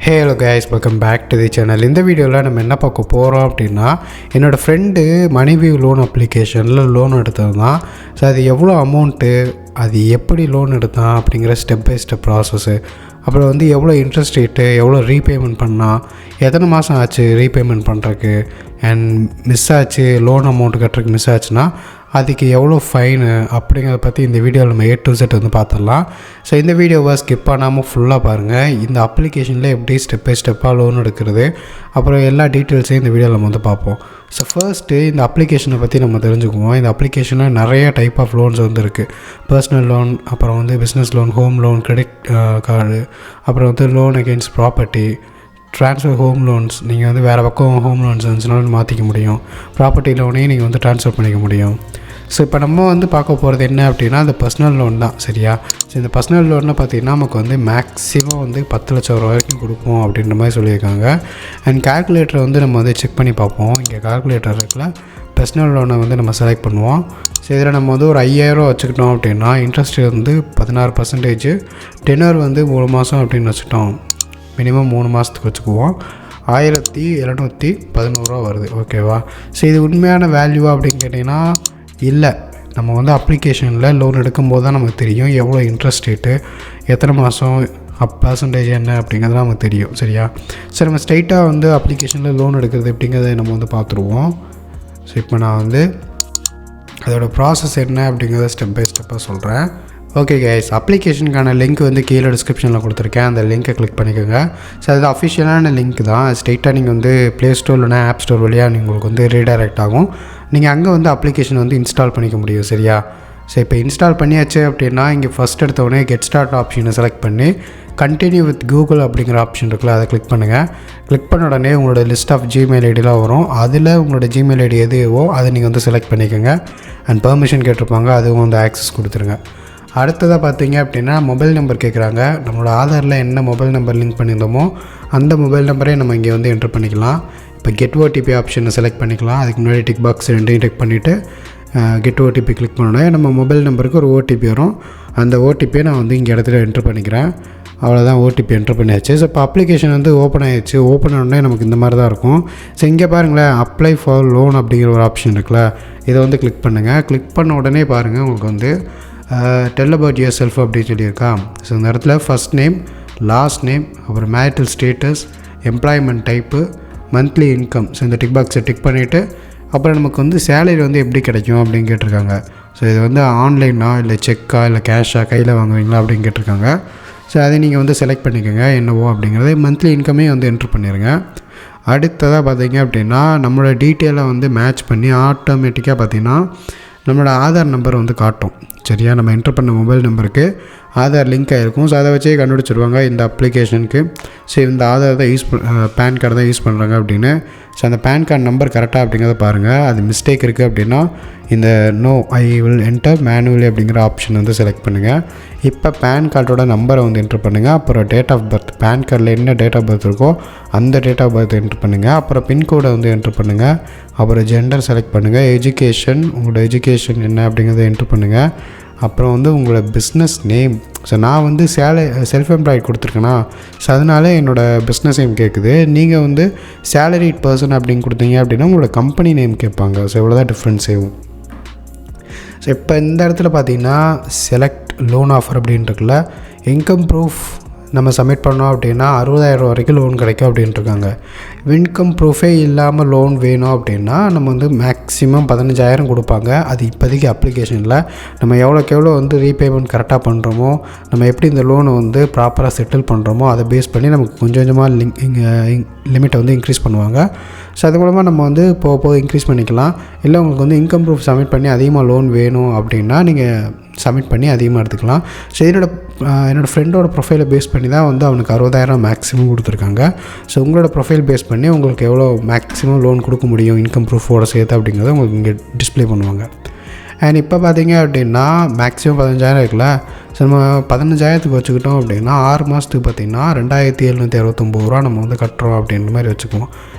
Hello guys, welcome back to the channel. இந்த வீடியோவில் நம்ம என்ன பார்க்க போகிறோம் அப்படின்னா, என்னோடய ஃப்ரெண்டு மணிவி லோன் அப்ளிகேஷனில் லோன் எடுத்ததுதான். ஸோ அது எவ்வளோ அமௌண்ட்டு, அது எப்படி லோன் எடுத்தான் அப்படிங்கிற ஸ்டெப் பை ஸ்டெப் ப்ராசஸ்ஸு, அப்புறம் வந்து எவ்வளோ இன்ட்ரெஸ்ட் ரேட்டு, எவ்வளோ ரீபேமெண்ட் பண்ணால், எத்தனை மாதம் ஆச்சு ரீபேமெண்ட் பண்ணுறதுக்கு, அண்ட் மிஸ் ஆச்சு லோன் அமௌண்ட் கட்டுறதுக்கு மிஸ் ஆச்சுன்னா அதுக்கு எவ்வளோ ஃபைனு அப்படிங்கிறத பற்றி இந்த வீடியோவில் நம்ம A to Z வந்து பார்த்துடலாம். ஸோ இந்த வீடியோவை ஸ்கிப் பண்ணாமல் ஃபுல்லாக பாருங்கள். இந்த அப்ளிகேஷனில் எப்படி ஸ்டெப் பை ஸ்டெப்பாக லோன் எடுக்கிறது, அப்புறம் எல்லா டீட்டெயில்ஸையும் இந்த வீடியோவில் நம்ம வந்து பார்ப்போம். ஸோ ஃபர்ஸ்ட்டு இந்த அப்ளிகேஷனை பற்றி நம்ம தெரிஞ்சுக்குவோம். இந்த அப்ளிகேஷனில் நிறைய டைப் ஆஃப் லோன்ஸ் வந்து இருக்குது. பர்சனல் லோன், அப்புறம் வந்து business loan, home loan, credit card, அப்புறம் வந்து loan against property, transfer home loans. நீங்கள் வந்து வேறு பக்கம் ஹோம் லோன்ஸ் இருந்துச்சுனாலும் மாற்றிக்க முடியும். ப்ராப்பர்ட்டி லோனையும் நீங்கள் வந்து ட்ரான்ஸ்ஃபர் பண்ணிக்க முடியும். ஸோ இப்போ நம்ம வந்து பார்க்க போகிறது என்ன அப்படின்னா, அந்த பர்சனல் லோன் தான். சரியா? ஸோ இந்த பர்சனல் லோனில் பார்த்திங்கன்னா நமக்கு வந்து மேக்ஸிமம் வந்து 10 லட்சம் ரூபா வரைக்கும் கொடுப்போம் அப்படின்ற மாதிரி சொல்லியிருக்காங்க. அண்ட் கால்குலேட்டரை வந்து நம்ம வந்து செக் பண்ணி பார்ப்போம். இங்கே கால்குலேட்டர் இருக்குல்ல, பர்சனல் லோனை வந்து நம்ம செலக்ட் பண்ணுவோம். ஸோ இதில் நம்ம வந்து ஒரு 5000 வச்சுக்கிட்டோம் அப்படின்னா இன்ட்ரெஸ்ட் வந்து 16%, டெனர் வந்து 3 மாதம் அப்படின்னு வச்சுட்டோம். மினிமம் 3 மாதத்துக்கு வச்சுக்குவோம். 1711 வருது. ஓகேவா? ஸோ இது உண்மையான வேல்யூவா அப்படின்னு கேட்டிங்கன்னா இல்லை. நம்ம வந்து அப்ளிகேஷனில் லோன் எடுக்கும்போது தான் நமக்கு தெரியும் எவ்வளோ இன்ட்ரெஸ்ட் ரேட்டு, எத்தனை மாதம், பர்சன்டேஜ் என்ன அப்படிங்கிறது நமக்கு தெரியும். சரியா? சரி, நம்ம ஸ்ட்ரைட்டாக வந்து அப்ளிகேஷனில் லோன் எடுக்கிறது எப்படிங்கிறத நம்ம வந்து பார்த்துருவோம். ஸோ இப்போ நான் வந்து அதோடய ப்ராசஸ் என்ன அப்படிங்கிறத ஸ்டெப் பை ஸ்டெப்பாக சொல்கிறேன். ஓகே கைஸ், அப்ளிகேஷனுக்கான லிங்க் வந்து கீழே டிஸ்கிரிப்ஷனில் கொடுத்துருக்கேன். அந்த லிங்க்கை கிளிக் பண்ணிக்கோங்க. ஸோ அது அஃபிஷியலான லிங்க் தான். ஸ்ட்ரெயிட்டாக நீங்கள் வந்து ப்ளே ஸ்டோர் இல்லைனா ஆப் ஸ்டோர் வழியாக உங்களுக்கு வந்து ரீடைரக்ட் ஆகும். நீங்கள் அங்கே வந்து அப்ளிகேஷன் வந்து இன்ஸ்டால் பண்ணிக்க முடியும். சரியா? ஸோ இப்போ இன்ஸ்டால் பண்ணியாச்சு அப்படின்னா இங்கே ஃபஸ்ட் எடுத்தோடனே கெட் ஸ்டார்ட் ஆப்ஷனை செலக்ட் பண்ணி கண்டினியூ வித் கூகுள் அப்படிங்கிற ஆப்ஷன் இருக்குல்ல, அதை கிளிக் பண்ணுங்கள். கிளிக் பண்ண உடனே உங்களோட லிஸ்ட் ஆஃப் ஜிமெயில் ஐடிலாம் வரும். அதில் உங்களோட ஜிமெயில் ஐடி எதுவோ அதை நீங்கள் வந்து செலக்ட் பண்ணிக்கோங்க. அண்ட் பெர்மிஷன் கேட்டிருப்பாங்க, அதுவும் வந்து ஆக்சஸ் கொடுத்துருங்க. அடுத்ததாக பார்த்தீங்க அப்படின்னா மொபைல் நம்பர் கேட்குறாங்க. நம்மளோட ஆதாரில் என்ன மொபைல் நம்பர் லிங்க் பண்ணியிருந்தோமோ அந்த மொபைல் நம்பரே நம்ம இங்கே வந்து என்ட்ரு பண்ணிக்கலாம். இப்போ கெட் ஓடிபி ஆப்ஷனை செலக்ட் பண்ணிக்கலாம். அதுக்கு முன்னாடி டிக் பாக்ஸ் ரெண்டையும் டிக் பண்ணிவிட்டு கெட் ஓடிபி கிளிக் பண்ணோன்னே நம்ம மொபைல் நம்பருக்கு ஒரு ஓடிபி வரும். அந்த ஓடிபியை நான் வந்து இங்கே இடத்துல என்ட்ரு பண்ணிக்கிறேன். அவ்வளோதான், ஓடிபி என்ட்ரு பண்ணியாச்சு. ஸோ இப்போ அப்ளிகேஷன் வந்து ஓப்பன் ஆகிடுச்சு. ஓப்பன் ஆனோடனே நமக்கு இந்த மாதிரி தான் இருக்கும். ஸோ இங்கே பாருங்களேன், அப்ளை ஃபார் லோன் அப்படிங்கிற ஒரு ஆப்ஷன் இருக்குல்ல, இதை வந்து கிளிக் பண்ணுங்கள். கிளிக் பண்ண உடனே பாருங்கள் உங்களுக்கு வந்து டெல் அபவுட் யுவர் செல்ஃப் அப்படின்னு சொல்லியிருக்கா. ஸோ இந்த இடத்துல ஃபஸ்ட் நேம், லாஸ்ட் நேம், அப்புறம் marital status, employment type, monthly income. So இந்த டிக் பாக்ஸை டிக் பண்ணிவிட்டு அப்புறம் நமக்கு வந்து சேலரி வந்து எப்படி கிடைக்கும் அப்படின்னு கேட்டிருக்காங்க. ஸோ இது வந்து ஆன்லைனா இல்லை செக்கா இல்லை கேஷா கையில் வாங்குவீங்களா அப்படின்னு கேட்டிருக்காங்க. ஸோ அதை நீங்கள் வந்து செலக்ட் பண்ணிக்கோங்க என்னவோ அப்படிங்கிறது. மந்த்லி இன்கமே வந்து என்ட்ரு பண்ணிடுங்க. அடுத்ததாக பார்த்தீங்க அப்படின்னா நம்மளோட டீட்டெயிலை வந்து மேட்ச் பண்ணி ஆட்டோமேட்டிக்காக பார்த்திங்கன்னா நம்மளோட ஆதார் நம்பர் வந்து காட்டும். சரியா? நம்ம என்ட்ரு பண்ண மொபைல் நம்பருக்கு ஆதார் லிங்க் ஆகிருக்கும். ஸோ அதை வச்சே கண்டுபிடிச்சிருவாங்க இந்த அப்ளிகேஷனுக்கு. ஸோ இந்த ஆதார் தான் பேன் கார்டு தான் யூஸ் பண்ணுறாங்க அப்படின்னு. ஸோ அந்த பேன் கார்டு நம்பர் கரெக்டாக அப்படிங்கிறத பாருங்கள். அது மிஸ்டேக் இருக்குது அப்படின்னா இந்த no I will enter manually அப்படிங்கிற ஆப்ஷன் வந்து செலக்ட் பண்ணுங்கள். இப்போ பேன் கார்டோட நம்பரை வந்து என்ட்ரு பண்ணுங்கள். அப்புறம் டேட் ஆஃப் பர்த், பேன் கார்டில் என்ன டேட் ஆஃப் பர்த் இருக்கோ அந்த டேட் ஆஃப் பர்த் என்ட்ரு பண்ணுங்கள். அப்புறம் பின்கோடை வந்து என்ட்ரு பண்ணுங்கள். அப்புறம் ஜெண்டர் செலக்ட் பண்ணுங்கள். எஜுகேஷன், உங்களோட எஜுகேஷன் என்ன அப்படிங்கிறத என்ட்ரு பண்ணுங்கள். அப்புறம் வந்து உங்களோட பிஸ்னஸ் நேம். ஸோ நான் வந்து செல்ஃப் எம்ப்ளாய்ட் கொடுத்துருக்கேன்னா, ஸோ அதனால என்னோடய பிஸ்னஸ் நேம் கேட்குது. நீங்கள் வந்து சேலரிட் பர்சன் அப்படின்னு கொடுத்தீங்க அப்படின்னா உங்களோட கம்பெனி நேம் கேட்பாங்க. ஸோ இவ்வளோ டிஃப்ரென்ஸ் ஆகும். ஸோ இப்போ இந்த இடத்துல பார்த்தீங்கன்னா செலக்ட் லோன் ஆஃபர் அப்படின்ட்டுருக்குல்ல, இன்கம் ப்ரூஃப் நம்ம சப்மிட் பண்ணோம் அப்படின்னா 60,000 வரைக்கும் லோன் கிடைக்கும் அப்படின்ட்டுருக்காங்க. இன்கம் ப்ரூஃபே இல்லாமல் லோன் வேணும் அப்படின்னா நம்ம வந்து மேக்ஸிமம் 15,000 கொடுப்பாங்க. அது இப்போதைக்கு அப்ளிகேஷனில் நம்ம எவ்வளோக்கு எவ்வளோ வந்து ரீபேமெண்ட் கரெக்டாக பண்ணுறோமோ, நம்ம எப்படி இந்த லோனை வந்து ப்ராப்பராக செட்டில் பண்ணுறோமோ அதை பேஸ் பண்ணி நமக்கு கொஞ்சம் கொஞ்சமாக லிமிட்டை வந்து இன்க்ரீஸ் பண்ணுவாங்க. ஸோ அது மூலமாக நம்ம வந்து போக இன்க்ரீஸ் பண்ணிக்கலாம். இல்லை உங்களுக்கு வந்து இன்கம் ப்ரூஃப் சப்மிட் பண்ணி அதிகமாக லோன் வேணும் அப்படின்னா நீங்கள் சப்மிட் பண்ணி அதிகமாக எடுத்துக்கலாம். ஸோ என்னோடய ஃப்ரெண்டோட ப்ரொஃபைலை பேஸ் பண்ணி தான் வந்து அவனுக்கு 60,000 மேக்ஸிமம் கொடுத்துருக்காங்க. ஸோ உங்களோட ப்ரொஃபைல் பேஸ் பண்ணி உங்களுக்கு எவ்வளோ மேக்ஸிமம் லோன் கொடுக்க முடியும் இன்கம் ப்ரூஃபோட சேர்த்து அப்படிங்கிறத உங்களுக்கு இங்கே டிஸ்பிளே பண்ணுவாங்க. அண்ட் இப்போ பார்த்தீங்க அப்படின்னா மேக்ஸிமம் 15,000 இருக்குல்ல. ஸோ நம்ம 15,000த்துக்கு வச்சுக்கிட்டோம் அப்படின்னா 6 மாதத்துக்கு பார்த்திங்கன்னா 2769 ரூபா நம்ம வந்து கட்டுறோம் அப்படின்ற மாதிரி வச்சுக்குவோம்.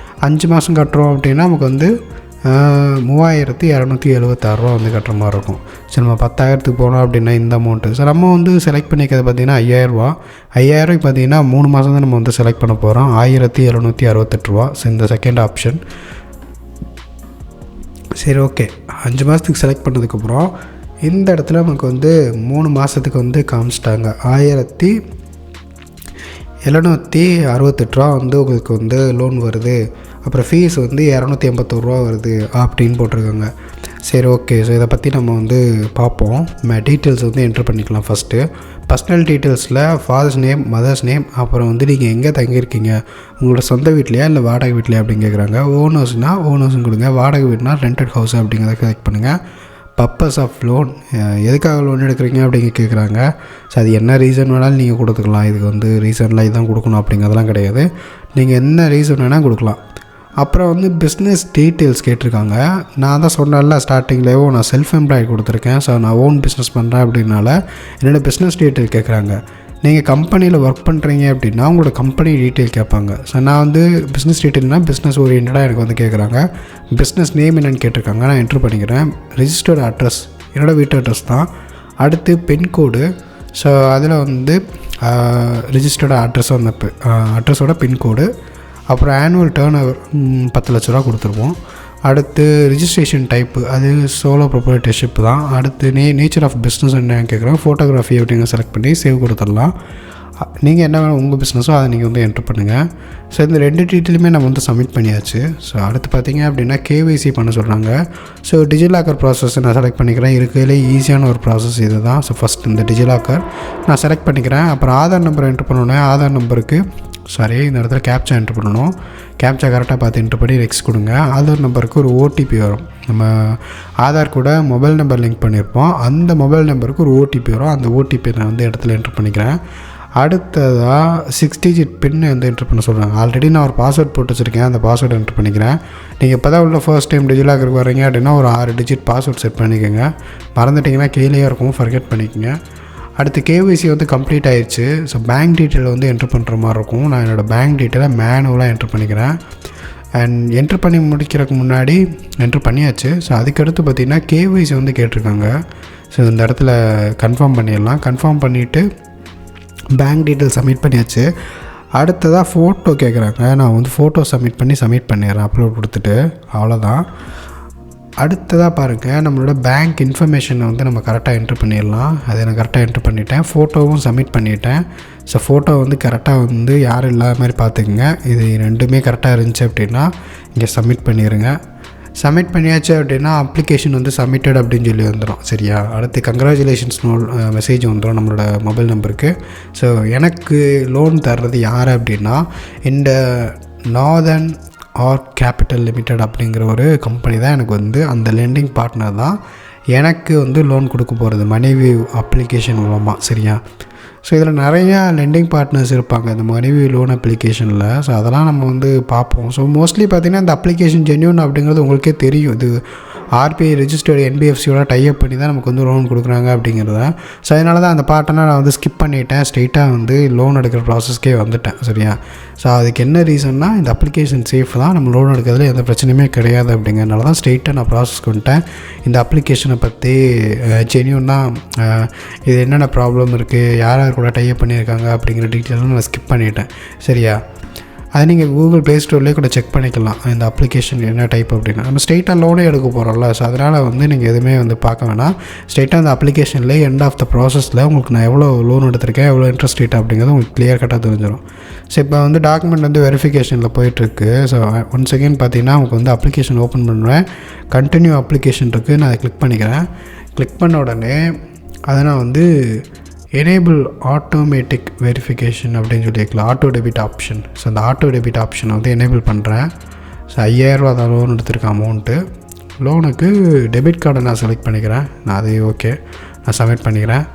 5 மாதம் கட்டுறோம் அப்படின்னா நமக்கு வந்து ₹3276 வந்து கட்டுற மாதிரி இருக்கும். சரி, நம்ம 10,000த்துக்கு போனோம் அப்படின்னா இந்த அமௌண்ட்டு. ஸோ நம்ம வந்து செலக்ட் பண்ணிக்கிறது பார்த்திங்கன்னா ₹5000. ₹5000 பார்த்திங்கன்னா 3 மாதம் தான் நம்ம வந்து செலக்ட் பண்ண போகிறோம். ₹1768. ஸோ இந்த செகண்ட் ஆப்ஷன். சரி, ஓகே. 5 மாதத்துக்கு செலக்ட் பண்ணதுக்கப்புறம் இந்த இடத்துல நமக்கு வந்து 3 மாதத்துக்கு வந்து காமிச்சிட்டாங்க. ₹1768 வந்து உங்களுக்கு வந்து லோன் வருது. அப்புறம் ஃபீஸ் வந்து ₹281 வருது அப்படின்னு போட்டிருக்காங்க. சரி, ஓகே. ஸோ இதை பற்றி நம்ம வந்து பார்ப்போம். டீட்டெயில்ஸ் வந்து என்ட்ரு பண்ணிக்கலாம். ஃபஸ்ட்டு பர்சனல் டீட்டெயில்ஸில் ஃபாதர்ஸ் நேம், மதர்ஸ் நேம், அப்புறம் வந்து நீங்கள் எங்கே தங்கியிருக்கீங்க, உங்களோட சொந்த வீட்லையா இல்லை வாடகை வீட்லையா அப்படின்னு கேட்குறாங்க. ஓனர்ஸ்னால் ஓனர்ஸ்னு கொடுங்க. வாடகை வீடுனா ரெண்டட் ஹவுஸ் அப்படிங்கிறத செலக்ட் பண்ணுங்கள். பர்பஸ் ஆஃப் லோன், எதுக்காக லோன் எடுக்கிறீங்க அப்படிங்க கேட்குறாங்க. ஸோ அது என்ன ரீசன் வேணாலும் நீங்கள் கொடுத்துக்கலாம். இதுக்கு வந்து ரீசன்லாம் இதுதான் கொடுக்கணும் அப்படிங்கிறதெல்லாம் கிடையாது. நீங்கள் என்ன ரீசன் வேணால் கொடுக்கலாம். அப்புறம் வந்து பிஸ்னஸ் டீட்டெயில்ஸ் கேட்டிருக்காங்க. நான் தான் சொன்னேன்ல ஸ்டார்டிங்லேயோ, நான் செல்ஃப் எம்ப்ளாய்ட் கொடுத்துருக்கேன். ஸோ நான் ஓன் பிஸ்னஸ் பண்ணுறேன் அப்படின்னால என்னோடய பிஸ்னஸ் டீட்டெயில் கேட்குறாங்க. நீங்கள் கம்பெனியில் ஒர்க் பண்ணுறீங்க அப்படின்னா உங்களோட கம்பெனி டீட்டெயில் கேட்பாங்க. ஸோ நான் வந்து பிஸ்னஸ் டீட்டெயில்னால் பிஸ்னஸ் ஓரியன்டாக எனக்கு வந்து கேட்குறாங்க. பிஸ்னஸ் நேம் என்னென்னு கேட்டிருக்காங்க. நான் என்ட்ரு பண்ணிக்கிறேன். ரிஜிஸ்டர்டு அட்ரஸ் என்னோடய வீட்டு அட்ரஸ் தான். அடுத்து பின்கோடு. ஸோ அதில் வந்து ரிஜிஸ்டர்டு அட்ரஸோட பின்கோடு. அப்புறம் ஆனுவல் டேர்ன் ஓவர் ₹10,00,000 கொடுத்துருவோம். அடுத்து ரிஜிஸ்ட்ரேஷன் டைப்பு, அது சோலோ ப்ரொப்ரைட்டர்ஷிப் தான். அடுத்து நேச்சர் ஆஃப் பிஸ்னஸ் என்னன்னு கேட்குறேன். ஃபோட்டோகிராஃபி அப்படிங்க செலக்ட் பண்ணி சேவ் கொடுத்துடலாம். நீங்கள் என்ன வேணும் உங்கள் பிஸ்னஸோ அதை நீங்கள் வந்து என்ட்ரு பண்ணுங்கள். ஸோ இந்த 2 டீட்டெயிலுமே நம்ம வந்து சப்மிட் பண்ணியாச்சு. ஸோ அடுத்து பார்த்திங்க அப்படின்னா கேஒய்சி பண்ண சொல்கிறாங்க. ஸோ டிஜிலாக்கர் ப்ராசஸ் நான் செலக்ட் பண்ணிக்கிறேன். இருக்கிறதுலே ஈஸியான ஒரு ப்ராசஸ் இது தான். ஸோ ஃபஸ்ட் இந்த டிஜிலாக்கர் நான் செலக்ட் பண்ணிக்கிறேன். அப்புறம் ஆதார் நம்பர் என்ட்ரு பண்ணணும். ஆதார் நம்பருக்கு இந்த இடத்துல கேப்சா என்ட்ரு பண்ணணும். கேப்சா கரெக்டாக பார்த்து என்ட்ரு பண்ணி நெக்ஸ்ட் கொடுங்க. ஆதார் நம்பருக்கு ஒரு ஓடிபி வரும். நம்ம ஆதார் கூட மொபைல் நம்பர் லிங்க் பண்ணியிருப்போம். அந்த மொபைல் நம்பருக்கு ஒரு ஓடிபி வரும். அந்த ஓடிபி நான் வந்து இடத்துல என்ட்ரு பண்ணிக்கிறேன். அடுத்ததாக 6 டிஜிட் பின் வந்து என்ட்ரு பண்ண சொல்கிறாங்க. ஆல்ரெடி நான் ஒரு பாஸ்வேர்ட் போட்டு வச்சுருக்கேன். அந்த பாஸ்வேர்டு என்ட்ரு பண்ணிக்கிறேன். நீங்கள் இப்போ தான் உள்ள ஃபர்ஸ்ட் டைம் டிஜிலாக்கருக்கு வரீங்க அப்படின்னா ஒரு 6 டிஜிட் பாஸ்வேர்ட் செட் பண்ணிக்கோங்க. மறந்துட்டிங்கன்னா கீழே இருக்கும், ஃபர்கெட் பண்ணிக்கோங்க. அடுத்து கேஒய்சி வந்து கம்ப்ளீட் ஆயிடுச்சு. ஸோ பேங்க் டீட்டெயில் வந்து என்ட்ரு பண்ணுற மாதிரி இருக்கும். நான் என்னோடய பேங்க் டீட்டெயிலை மேனுவலாக என்ட்ரு பண்ணிக்கிறேன். அண்ட் என்ட்ரு பண்ணி முடிக்கிறதுக்கு முன்னாடி என்ட்ரு பண்ணியாச்சு. ஸோ அதுக்கடுத்து பார்த்திங்கன்னா கேஒய்சி வந்து கேட்டிருக்காங்க. ஸோ இந்த இடத்துல கன்ஃபார்ம் பண்ணிடலாம். கன்ஃபார்ம் பண்ணிவிட்டு பேங்க் டீட்டெயில் சப்மிட் பண்ணியாச்சு. அடுத்ததாக ஃபோட்டோ கேட்குறாங்க. நான் வந்து ஃபோட்டோ சப்மிட் பண்ணிடுறேன். அப்லோட் கொடுத்துட்டு அவ்வளோதான். அடுத்ததாக பாருங்கள், நம்மளோட பேங்க் இன்ஃபர்மேஷனை வந்து நம்ம கரெக்டாக என்ட்ரு பண்ணிடலாம். அதை நான் கரெக்டாக என்ட்ரு பண்ணிட்டேன். ஃபோட்டோவும் சப்மிட் பண்ணிட்டேன். ஸோ ஃபோட்டோ வந்து கரெக்டாக வந்து யாரும் இல்லாத மாதிரி பார்த்துக்குங்க. இது 2மே கரெக்டாக இருந்துச்சு அப்படின்னா இங்கே சப்மிட் பண்ணிடுங்க. சப்மிட் பண்ணியாச்சு அப்படின்னா அப்ளிகேஷன் வந்து சப்மிட்டட் அப்படின்னு சொல்லி வந்துடும். சரியா? அடுத்து கங்க்ராச்சுலேஷன்ஸ் மெசேஜ் வந்துடும் நம்மளோட மொபைல் நம்பருக்கு. ஸோ எனக்கு லோன் தர்றது யார் அப்படின்னா இந்த நார்தர்ன் ஆர்க் கேபிட்டல் லிமிடெட் அப்படிங்கிற ஒரு கம்பெனி தான் எனக்கு வந்து அந்த லெண்டிங் பார்ட்னர் தான் எனக்கு வந்து லோன் கொடுக்க போகிறது மணிவி அப்ளிகேஷன் மூலமாக. சரியா? ஸோ இதில் நிறையா லெண்டிங் பார்ட்னர்ஸ் இருப்பாங்க இந்த மணிவி லோன் அப்ளிகேஷனில். ஸோ அதெல்லாம் நம்ம வந்து பார்ப்போம். ஸோ மோஸ்ட்லி பார்த்திங்கன்னா இந்த அப்ளிகேஷன் ஜென்யூன் அப்படிங்கிறது உங்களுக்கே தெரியும். இது ஆர்பிஐ ரெஜிஸ்டர்டு என்பிஎஃப்சியோட டைப் பண்ணி தான் நமக்கு வந்து லோன் கொடுக்குறாங்க அப்படிங்கிறத. ஸோ அதனால தான் அந்த பார்ட்டெல்லாம் நான் வந்து ஸ்கிப் பண்ணிவிட்டேன். ஸ்ட்ரெயிட்டாக வந்து லோன் எடுக்கிற ப்ராசஸ்க்கே வந்துட்டேன். சரியா? ஸோ அதுக்கு என்ன ரீசன்னா இந்த அப்ளிகேஷன் சேஃப் தான், நம்ம லோன் எடுக்கிறதுல எந்த பிரச்சனையுமே கிடையாது அப்படிங்கிறனால தான் ஸ்ட்ரெயிட்டாக நான் ப்ராசஸ்க்கு வந்துட்டேன். இந்த அப்ளிகேஷனை பற்றி ஜென்யூனாக இது என்னென்ன ப்ராப்ளம் இருக்குது, யார் யார் கூட டைப் பண்ணியிருக்காங்க அப்படிங்கிற டீட்டெயிலும் நான் ஸ்கிப் பண்ணிவிட்டேன். சரியா? அதை நீங்கள் கூகுள் ப்ளே ஸ்டோர்லேயே கூட செக் பண்ணிக்கலாம். இந்த அப்ளிகேஷன் என்ன டைப் அப்படின்னா நம்ம ஸ்ட்ரெயிட்டாக லோனே எடுக்க போகிறோம்ல. ஸோ அதனால் வந்து நீங்கள் எதுவுமே வந்து பார்க்க வேணாம். ஸ்ட்ரெயிட்டாக அந்த அப்ளிகேஷன்லேயே எண்ட் ஆஃப் த ப்ராசஸில் உங்களுக்கு நான் எவ்வளோ லோன் எடுத்திருக்கேன், எவ்வளோ இன்ட்ரெஸ்ட் ரேட் அப்படிங்கிறது உங்களுக்கு கிளியர் கட்டாக தெரிஞ்சிடும். ஸோ இப்போ வந்து டாக்குமெண்ட் வந்து வெரிஃபிகேஷனில் போயிட்டுருக்கு. ஸோ ஒன்ஸ் அகெயின் பார்த்தீங்கன்னா உங்களுக்கு வந்து அப்ளிகேஷன் ஓப்பன் பண்ணுவேன். கண்டினியூ அப்ளிகேஷன் இருக்குது. நான் அதை கிளிக் பண்ணிக்கிறேன். கிளிக் பண்ண உடனே அதை நான் வந்து எனேபிள் ஆட்டோமேட்டிக் வெரிஃபிகேஷன் அப்படின்னு சொல்லியிருக்கலாம், ஆட்டோ டெபிட் ஆப்ஷன். ஸோ அந்த ஆட்டோ டெபிட் ஆப்ஷனை வந்து எனேபிள் பண்ணுறேன். ஸோ ₹5000 தான் லோன் எடுத்திருக்கேன் அமௌண்ட்டு. லோனுக்கு டெபிட் கார்டை நான் செலக்ட் பண்ணிக்கிறேன். நான் அது ஓகே, நான் சப்மிட் பண்ணிக்கிறேன்.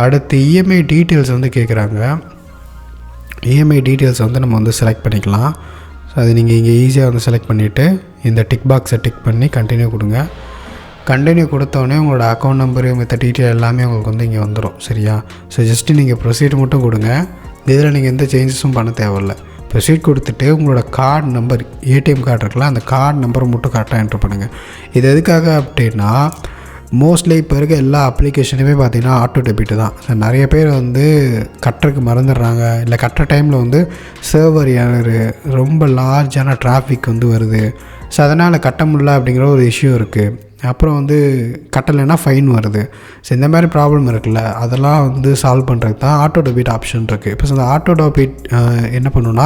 அடுத்து இஎம்ஐ டீட்டெயில்ஸ் வந்து கேட்குறாங்க. இஎம்ஐ டீட்டெயில்ஸ் வந்து நம்ம வந்து செலக்ட் பண்ணிக்கலாம். ஸோ அது நீங்கள் இங்கே ஈஸியாக வந்து செலக்ட் பண்ணிவிட்டு இந்த டிக் பாக்ஸை டிக் பண்ணி கண்டினியூ கொடுங்க. கண்டினியூ கொடுத்தோடனே உங்களோட அக்கௌண்ட் நம்பரு மற்ற டீட்டெயில் எல்லாமே உங்களுக்கு வந்து இங்கே வந்துடும். சரியா? ஸோ ஜஸ்ட்டு நீங்கள் ப்ரொசீட் மட்டும் கொடுங்க. இதில் நீங்கள் எந்த சேஞ்சஸும் பண்ண தேவையில்லை. ப்ரொசீட் கொடுத்துட்டு உங்களோட கார்டு நம்பர், ஏடிஎம் கார்டு இருக்குல்ல, அந்த கார்டு நம்பரை மட்டும் கரெக்டாக என்ட்ரு பண்ணுங்கள். இது எதுக்காக அப்படின்னா, மோஸ்ட்லி இப்போ இருக்க எல்லா அப்ளிகேஷனுமே பார்த்திங்கன்னா ஆட்டோ டெபிட் தான். ஸோ நிறைய பேர் வந்து கட்டுறதுக்கு மறந்துடுறாங்க, இல்லை கட்டுற டைமில் வந்து சர்வர் எரர், ரொம்ப லார்ஜான டிராஃபிக் வந்து வருது. ஸோ அதனால் கட்ட முடியல அப்படிங்கிற ஒரு இஷ்யூ இருக்குது. அப்புறம் வந்து கட்டலைன்னா ஃபைன் வருது. ஸோ இந்த மாதிரி ப்ராப்ளம் இருக்குல்ல, அதெல்லாம் வந்து சால்வ் பண்ணுறதுக்கு தான் ஆட்டோ டெபிட் ஆப்ஷன் இருக்குது. இப்போ இந்த ஆட்டோ டெபிட் என்ன பண்ணுன்னா,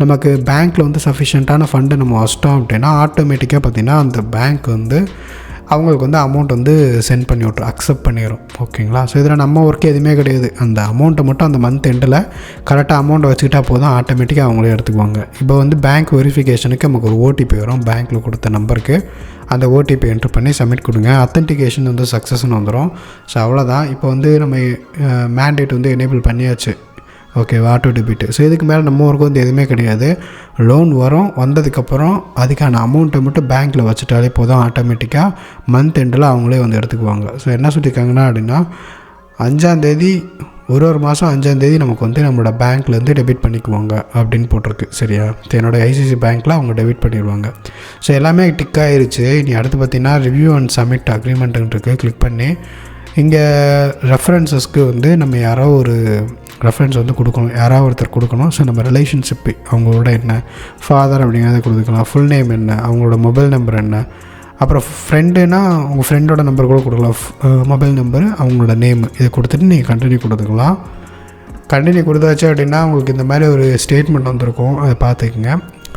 நமக்கு பேங்க்கில் வந்து சஃபிஷியண்ட்டான ஃபண்டு நம்ம வச்சிட்டோம் அப்படின்னா ஆட்டோமேட்டிக்காக பார்த்திங்கன்னா அந்த பேங்க் வந்து அவங்களுக்கு வந்து அமௌண்ட் வந்து சென்ட் பண்ணி விட்ரும், அக்செப்ட் பண்ணிடும். ஓகேங்களா? ஸோ இதில் நம்ம ஒர்க்கு எதுவுமே கிடையாது. அந்த அமௌண்ட்டை மட்டும் அந்த மந்த் எண்டில் கரெக்டாக அமௌண்ட்டை வச்சுக்கிட்டா போதும், ஆட்டோமேட்டிக்காக அவங்களே எடுத்துக்குவாங்க. இப்போ வந்து பேங்க் வெரிஃபிகேஷனுக்கு நமக்கு ஒரு ஓடிபி வரும், பேங்க்கில் கொடுத்த நம்பருக்கு. அந்த ஓடிபி என்ட்ரு பண்ணி சப்மிட் கொடுங்க, அத்தன்டிகேஷன் வந்து சக்ஸஸ்ன்னு வந்துடும். ஸோ அவ்வளோதான். இப்போ வந்து நம்ம மேண்டேட் வந்து எனேபிள் பண்ணியாச்சு. Okay, auto debit. ஸோ இதுக்கு மேலே நம்ம ஒர்க்கு வந்து எதுவுமே கிடையாது. லோன் வந்ததுக்கப்புறம் அதுக்கான அமௌண்ட்டை மட்டும் பேங்க்கில் வச்சுட்டாலே போதும், ஆட்டோமேட்டிக்காக மந்த் எண்டில் அவங்களே வந்து எடுத்துக்குவாங்க. ஸோ என்ன சொல்லியிருக்காங்கன்னா அப்படின்னா, 5ஆந்தேதி ஒரு மாதம் 5ஆந்தேதி நமக்கு வந்து நம்மளோட பேங்க்லேருந்து டெபிட் பண்ணிக்குவாங்க அப்படின்னு போட்டிருக்கு. சரியா? என்னோடய ஐசிசி பேங்க்கில் அவங்க டெபிட் பண்ணிடுவாங்க. ஸோ எல்லாமே டிக் ஆகிருச்சு. இனி அடுத்து பார்த்திங்கன்னா ரிவ்யூ அண்ட் சப்மிட் அக்ரிமெண்ட்டுன்னு இருக்குது. கிளிக் பண்ணி இங்கே ரெஃபரன்சஸ்க்கு வந்து நம்ம யாரோ ஒரு ரெஃபரன்ஸ் வந்து கொடுக்கணும், யாராவது ஒருத்தர் கொடுக்கணும். ஸோ நம்ம ரிலேஷன்ஷிப்பு அவங்களோட என்ன, ஃபாதர் அப்படிங்கிறத கொடுத்துக்கலாம், ஃபுல் நேம் என்ன, அவங்களோட மொபைல் நம்பர் என்ன, அப்புறம் ஃப்ரெண்டுனா உங்கள் ஃப்ரெண்டோட நம்பர் கூட கொடுக்கலாம், மொபைல் நம்பரு, அவங்களோட நேம், இதை கொடுத்துட்டு நீங்கள் கண்டினியூ கொடுத்துக்கலாம். கண்டினியூ கொடுத்தாச்சு அப்படின்னா உங்களுக்கு இந்த மாதிரி ஒரு ஸ்டேட்மெண்ட் வந்திருக்கும், அதை பார்த்துக்குங்க.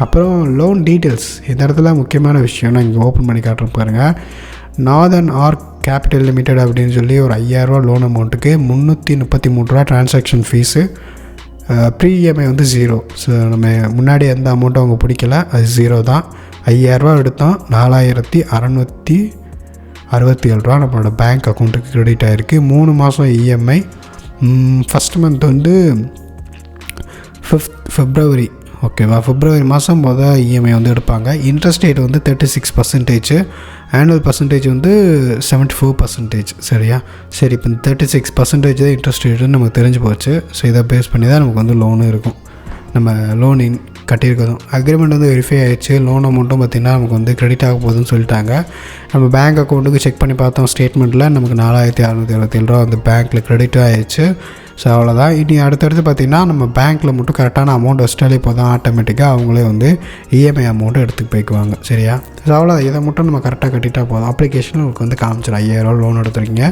அப்புறம் லோன் டீட்டெயில்ஸ், இந்த இடத்துல முக்கியமான விஷயம் நான் இங்கே ஓப்பன் பண்ணி காட்டுறேன் பாருங்கள். நார்தர்ன் ஆர்க் கேபிட்டல் லிமிடெட் அப்படின்னு சொல்லி ஒரு 5000 லோன் அமௌண்ட்டுக்கு 333 ரூபா ட்ரான்சாக்ஷன் ஃபீஸு, ப்ரீ இஎம்ஐ வந்து 0. ஸோ நம்ம முன்னாடி எந்த அமௌண்ட்டும் அவங்க பிடிக்கல, அது 0 தான். 5000 எடுத்தோம், 4667 ரூபா நம்மளோட பேங்க் அக்கௌண்ட்டுக்கு கிரெடிட் ஆகிருக்கு. 3 மாதம் இஎம்ஐ. ஃபஸ்ட் மந்த் வந்து February. ஓகேவா? February மாதம் இஎம்ஐ வந்து எடுப்பாங்க. இன்ட்ரெஸ்ட் ரேட் வந்து 36%, ஆனுவல் பர்சன்டேஜ் வந்து 74%. சரியா? சரி, இப்போ 36% தான் இன்ட்ரெஸ்ட் ரேட்டுன்னு நமக்கு தெரிஞ்சு போச்சு. ஸோ இதை பேஸ் பண்ணி தான் நமக்கு வந்து லோனும் இருக்கும். நம்ம லோன் கட்டியிருக்கதும் அக்ரிமெண்ட் வந்து வெரிஃபை ஆகிடுச்சு. லோன் அமௌண்ட்டும் பார்த்திங்கன்னா நமக்கு வந்து கிரெடிட் ஆக போகுதுன்னு சொல்லிட்டாங்க. நம்ம பேங்க் அக்கௌண்ட்டுக்கு செக் பண்ணி பார்த்தோம், ஸ்டேட்மெண்ட்டில் நமக்கு 4667 ரூபா வந்து பேங்க்கில் கிரெடிட் ஆகிடுச்சு. ஸோ அவ்வளோதான். இனி அடுத்தடுத்து பார்த்திங்கன்னா நம்ம பேங்க்கில் மட்டும் கரெக்டான அமௌண்ட் வச்சிட்டாலே போதும், ஆட்டோமேட்டிக்காக அவங்களே வந்து இஎம்ஐ அமௌண்ட்டு எடுத்துகிட்டு போய்க்குவாங்க. சரியா? ஸோ அவ்வளோதான். இதை மட்டும் நம்ம கரெக்டாக கட்டிட்டா போதும், அப்ளிகேஷன் உங்களுக்கு வந்து காமிச்சிடும் 5000 லோன் எடுத்துருக்கீங்க.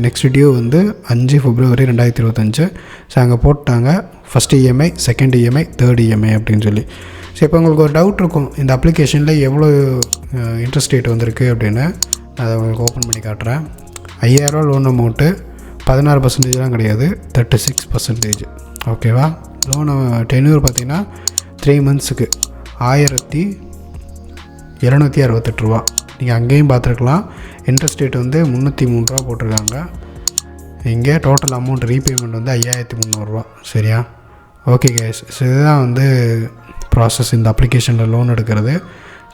நெக்ஸ்ட் டியூ வந்து 5 February 2025. ஸோ அங்கே போட்டாங்க first EMI, second EMI, third EMI அப்படின்னு சொல்லி. ஸோ இப்போ உங்களுக்கு ஒரு டவுட் இருக்கும், இந்த அப்ளிகேஷனில் எவ்வளோ இன்ட்ரெஸ்ட் ரேட் வந்திருக்கு அப்படின்னு. அதை உங்களுக்கு ஓப்பன் பண்ணி காட்டுறேன். 5000 லோன் அமௌண்ட்டு 16% கிடையாது, 36%. ஓகேவா? லோன் டென்யூர் பார்த்திங்கன்னா 3 மந்த்ஸுக்கு 1768 ரூபா. நீங்கள் அங்கேயும் பார்த்துருக்கலாம். இன்ட்ரெஸ்ட் ரேட் வந்து 303 ரூபா போட்டிருக்காங்க. இங்கே டோட்டல் அமௌண்ட் ரீபேமெண்ட் வந்து 5300 ரூபா. சரியா? Okay case. ஸோ இதுதான் வந்து ப்ராசஸ் இந்த அப்ளிகேஷனில் லோன் எடுக்கிறது.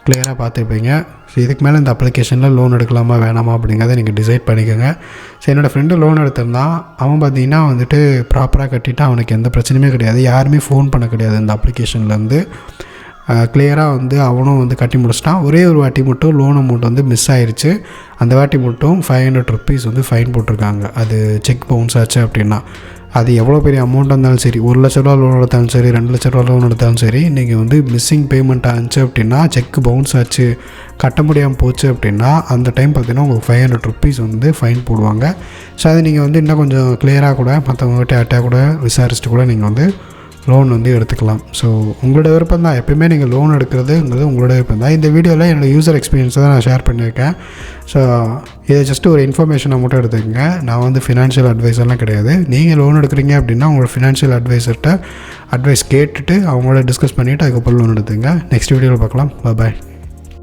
கிளியராக பார்த்துருப்பீங்க. ஸோ இதுக்கு மேலே இந்த அப்ளிகேஷனில் லோன் எடுக்கலாமா வேணாமா அப்படிங்கிறத நீங்கள் டிசைட் பண்ணிக்கோங்க. ஸோ என்னோடய ஃப்ரெண்டு லோன் எடுத்திருந்தான். அவன் பார்த்திங்கன்னா வந்துட்டு ப்ராப்பராக கட்டிவிட்டு அவனுக்கு எந்த பிரச்சனையுமே கிடையாது, யாருமே ஃபோன் பண்ண கிடையாது இந்த அப்ளிகேஷன்லேருந்து. கிளியராக வந்து அவனும் வந்து கட்டி முடிச்சிட்டான். ஒரே ஒரு வாட்டி மட்டும் லோன் அமௌண்ட் வந்து மிஸ் ஆயிடுச்சு. அந்த வாட்டி மட்டும் 500 rupees வந்து ஃபைன் போட்டிருக்காங்க. அது செக் பவுன்ஸ் ஆச்சு அப்படின்னா. அது எவ்வளோ பெரிய அமௌண்ட்டாக இருந்தாலும் சரி, 1 லட்ச ரூபா லோன் எடுத்தாலும் சரி, 2 லட்ச ரூபா லோன் எடுத்தாலும் சரி, நீங்கள் வந்து மிஸ்ஸிங் பேமெண்ட் ஆச்சு அப்படின்னா, செக் பவுன்ஸ் ஆச்சு, கட்ட முடியாமல் போச்சு அப்படின்னா, அந்த டைம் பார்த்தீங்கன்னா உங்களுக்கு 500 rupees வந்து ஃபைன் போடுவாங்க. ஸோ அதை நீங்கள் வந்து இன்னும் கொஞ்சம் கிளியராக கூட மற்றவங்ககிட்ட யார்ட்டா கூட விசாரிச்சுட்டு கூட நீங்கள் வந்து லோன் வந்து எடுத்துக்கலாம். ஸோ உங்களோட விருப்பம் தான். எப்பயுமே நீங்கள் லோன் எடுக்கிறதுங்கிறது உங்களோட விருப்பம் தான். இந்த வீடியோவில் என்னோடய யூசர் எக்ஸ்பீரியன்ஸை தான் நான் ஷேர் பண்ணியிருக்கேன். ஸோ இதை ஜஸ்ட் ஒரு இன்ஃபர்மேஷனை மட்டும் எடுத்துக்கங்க. நான் வந்து ஃபினான்ஷியல் அட்வைஸர்லாம் கிடையாது. நீங்கள் லோன் எடுக்கிறீங்க அப்படின்னா உங்களோட ஃபினான்ஷியல் அட்வைஸர்கிட்ட அட்வைஸ் கேட்டுட்டு அவங்களோட டிஸ்கஸ் பண்ணிவிட்டு அதுக்கப்புறம் லோன் எடுத்துங்க. நெக்ஸ்ட் வீடியோவில் பார்க்கலாம். பாய்.